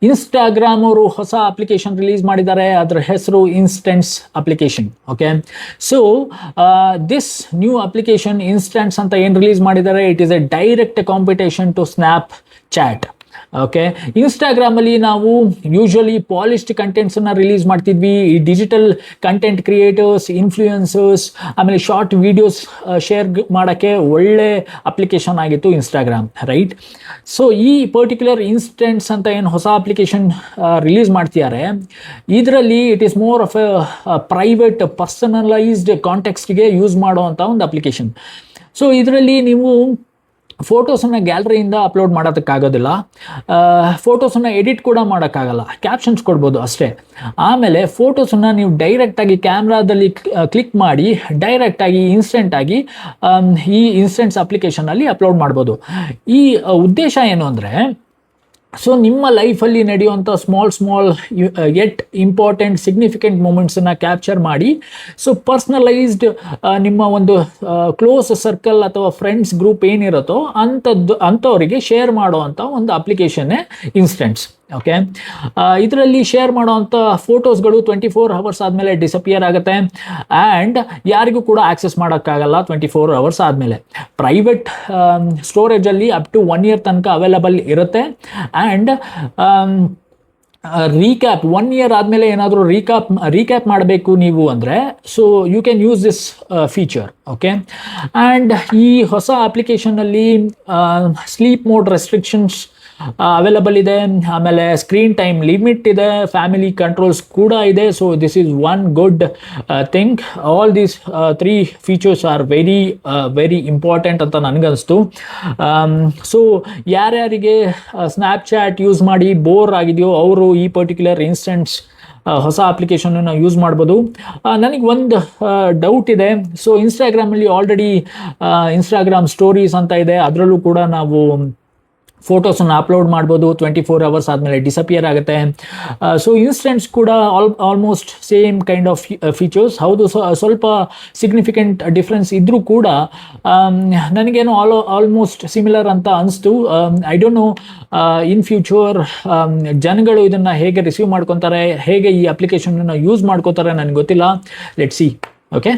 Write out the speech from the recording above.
Instagram ಅವರು ಹೊಸ application release ಮಾಡಿದ್ದಾರೆ, ಅದರ ಹೆಸರು Instants application. Okay, so this new application Instants ಅಂತ ಏನು ರಿಲೀಸ್ ಮಾಡಿದ್ದಾರೆ, it is a direct competition to Snapchat. Okay, ಇನ್ಸ್ಟಾಗ್ರಾಮಲ್ಲಿ ನಾವು ಯೂಶ್ವಲಿ ಪಾಲಿಶ್ಡ್ ಕಂಟೆಂಟ್ಸನ್ನು ರಿಲೀಸ್ ಮಾಡ್ತಿದ್ವಿ. ಈ ಡಿಜಿಟಲ್ ಕಂಟೆಂಟ್ ಕ್ರಿಯೇಟರ್ಸ್, ಇನ್ಫ್ಲೂಯೆನ್ಸರ್ಸ್, ಆಮೇಲೆ ಶಾರ್ಟ್ ವಿಡಿಯೋಸ್ ಶೇರ್ ಮಾಡೋಕ್ಕೆ ಒಳ್ಳೆ ಅಪ್ಲಿಕೇಶನ್ ಆಗಿತ್ತು ಇನ್ಸ್ಟಾಗ್ರಾಮ್, ರೈಟ್? ಸೊ ಈ ಪರ್ಟಿಕ್ಯುಲರ್ ಇನ್ಸ್ಟೆನ್ಸ್ ಅಂತ ಏನು ಹೊಸ ಅಪ್ಲಿಕೇಶನ್ ರಿಲೀಸ್ ಮಾಡ್ತಿದ್ದಾರೆ, ಇದರಲ್ಲಿ it is more of a private personalised ಕಾಂಟೆಕ್ಸ್ಟ್ಗೆ ಯೂಸ್ ಮಾಡುವಂಥ ಒಂದು ಅಪ್ಲಿಕೇಶನ್. ಸೊ ಇದರಲ್ಲಿ ನೀವು ಫೋಟೋಸನ್ನು ಗ್ಯಾಲರಿಯಿಂದ ಅಪ್ಲೋಡ್ ಮಾಡೋದಕ್ಕಾಗೋದಿಲ್ಲ, ಫೋಟೋಸನ್ನು ಎಡಿಟ್ ಕೂಡ ಮಾಡೋಕ್ಕಾಗಲ್ಲ, ಕ್ಯಾಪ್ಷನ್ಸ್ ಕೊಡ್ಬೋದು ಅಷ್ಟೇ. ಆಮೇಲೆ ಫೋಟೋಸನ್ನು ನೀವು ಡೈರೆಕ್ಟಾಗಿ ಕ್ಯಾಮ್ರಾದಲ್ಲಿ ಕ್ಲಿಕ್ ಮಾಡಿ ಡೈರೆಕ್ಟಾಗಿ ಇನ್ಸ್ಟೆಂಟಾಗಿ ಈ ಇನ್ಸ್ಟೆಂಟ್ಸ್ ಅಪ್ಲಿಕೇಶನಲ್ಲಿ ಅಪ್ಲೋಡ್ ಮಾಡ್ಬೋದು. ಈ ಉದ್ದೇಶ ಏನು ಅಂದರೆ, ಸೊ ನಿಮ್ಮ ಲೈಫಲ್ಲಿ ನಡೆಯುವಂಥ ಸ್ಮಾಲ್ ಯೆಟ್ ಇಂಪಾರ್ಟೆಂಟ್ ಸಿಗ್ನಿಫಿಕೆಂಟ್ ಮೂಮೆಂಟ್ಸನ್ನು ಕ್ಯಾಪ್ಚರ್ ಮಾಡಿ, ಸೊ ಪರ್ಸ್ನಲೈಸ್ಡ್ ನಿಮ್ಮ ಒಂದು ಕ್ಲೋಸ್ ಸರ್ಕಲ್ ಅಥವಾ ಫ್ರೆಂಡ್ಸ್ ಗ್ರೂಪ್ ಏನಿರುತ್ತೋ ಅಂಥವರಿಗೆ ಶೇರ್ ಮಾಡುವಂಥ ಒಂದು ಅಪ್ಲಿಕೇಶನ್ನೇ ಇನ್ಸ್ಟೆಂಟ್ಸ್. ಓಕೆ, ಇದರಲ್ಲಿ ಶೇರ್ ಮಾಡೋವಂಥ ಫೋಟೋಸ್ಗಳು 24 hours ಆದಮೇಲೆ ಡಿಸಪಿಯರ್ ಆಗುತ್ತೆ ಆ್ಯಂಡ್ ಯಾರಿಗೂ ಕೂಡ ಆಕ್ಸೆಸ್ ಮಾಡೋಕ್ಕಾಗಲ್ಲ 24 hours ಆದಮೇಲೆ. ಪ್ರೈವೇಟ್ ಸ್ಟೋರೇಜಲ್ಲಿ ಅಪ್ ಟು 1 year ತನಕ ಅವೈಲಬಲ್ ಇರುತ್ತೆ. ಆ್ಯಂಡ್ ರೀಕ್ಯಾಪ್ 1 year ಆದಮೇಲೆ ಏನಾದರೂ ರೀಕ್ಯಾಪ್ ಮಾಡಬೇಕು ನೀವು ಅಂದರೆ, so you can use this feature. Okay, and ಈ ಹೊಸ ಅಪ್ಲಿಕೇಶನಲ್ಲಿ ಸ್ಲೀಪ್ ಮೋಡ್ ರೆಸ್ಟ್ರಿಕ್ಷನ್ಸ್ ಅವೈಲಬಲ್ ಇದೆ, ಆಮೇಲೆ ಸ್ಕ್ರೀನ್ ಟೈಮ್ ಲಿಮಿಟ್ ಇದೆ, ಫ್ಯಾಮಿಲಿ ಕಂಟ್ರೋಲ್ಸ್ ಕೂಡ ಇದೆ. So this is one good thing. All these 3 features are very important ಅಂತ ನನಗನ್ನಿಸ್ತು. ಸೊ ಯಾರ್ಯಾರಿಗೆ ಸ್ನ್ಯಾಪ್ಚಾಟ್ ಯೂಸ್ ಮಾಡಿ ಬೋರ್ ಆಗಿದೆಯೋ ಅವರು ಈ ಪರ್ಟಿಕ್ಯುಲರ್ ಇನ್ಸ್ಟೆಂಟ್ಸ್ ಹೊಸ ಅಪ್ಲಿಕೇಶನನ್ನು ಯೂಸ್ ಮಾಡ್ಬೋದು. ನನಗೆ ಒಂದು ಡೌಟ್ ಇದೆ. ಸೊ ಇನ್ಸ್ಟಾಗ್ರಾಮಲ್ಲಿ ಆಲ್ರೆಡಿ ಇನ್ಸ್ಟಾಗ್ರಾಮ್ ಸ್ಟೋರೀಸ್ ಅಂತ ಇದೆ, ಅದರಲ್ಲೂ ಕೂಡ ನಾವು ಫೋಟೋಸನ್ನು ಅಪ್ಲೋಡ್ ಮಾಡ್ಬೋದು. 24 hours ಆದಮೇಲೆ ಡಿಸಪಿಯರ್ ಆಗುತ್ತೆ. ಸೊ ಇನ್ಸ್ಟೆಂಟ್ಸ್ ಕೂಡ almost same kind of features. ಹೌದು, ಸ್ವಲ್ಪ ಸಿಗ್ನಿಫಿಕೆಂಟ್ ಡಿಫ್ರೆನ್ಸ್ ಇದ್ದರೂ ಕೂಡ ನನಗೇನು ಆಲ್ಮೋಸ್ಟ್ ಸಿಮಿಲರ್ ಅಂತ ಅನಿಸ್ತು. I don't know in future ಜನಗಳು ಇದನ್ನು ಹೇಗೆ ರಿಸೀವ್ ಮಾಡ್ಕೊತಾರೆ, ಹೇಗೆ ಈ ಅಪ್ಲಿಕೇಶನನ್ನು ಯೂಸ್ ಮಾಡ್ಕೋತಾರೆ ನನಗೆ ಗೊತ್ತಿಲ್ಲ. Let's see. ಓಕೆ.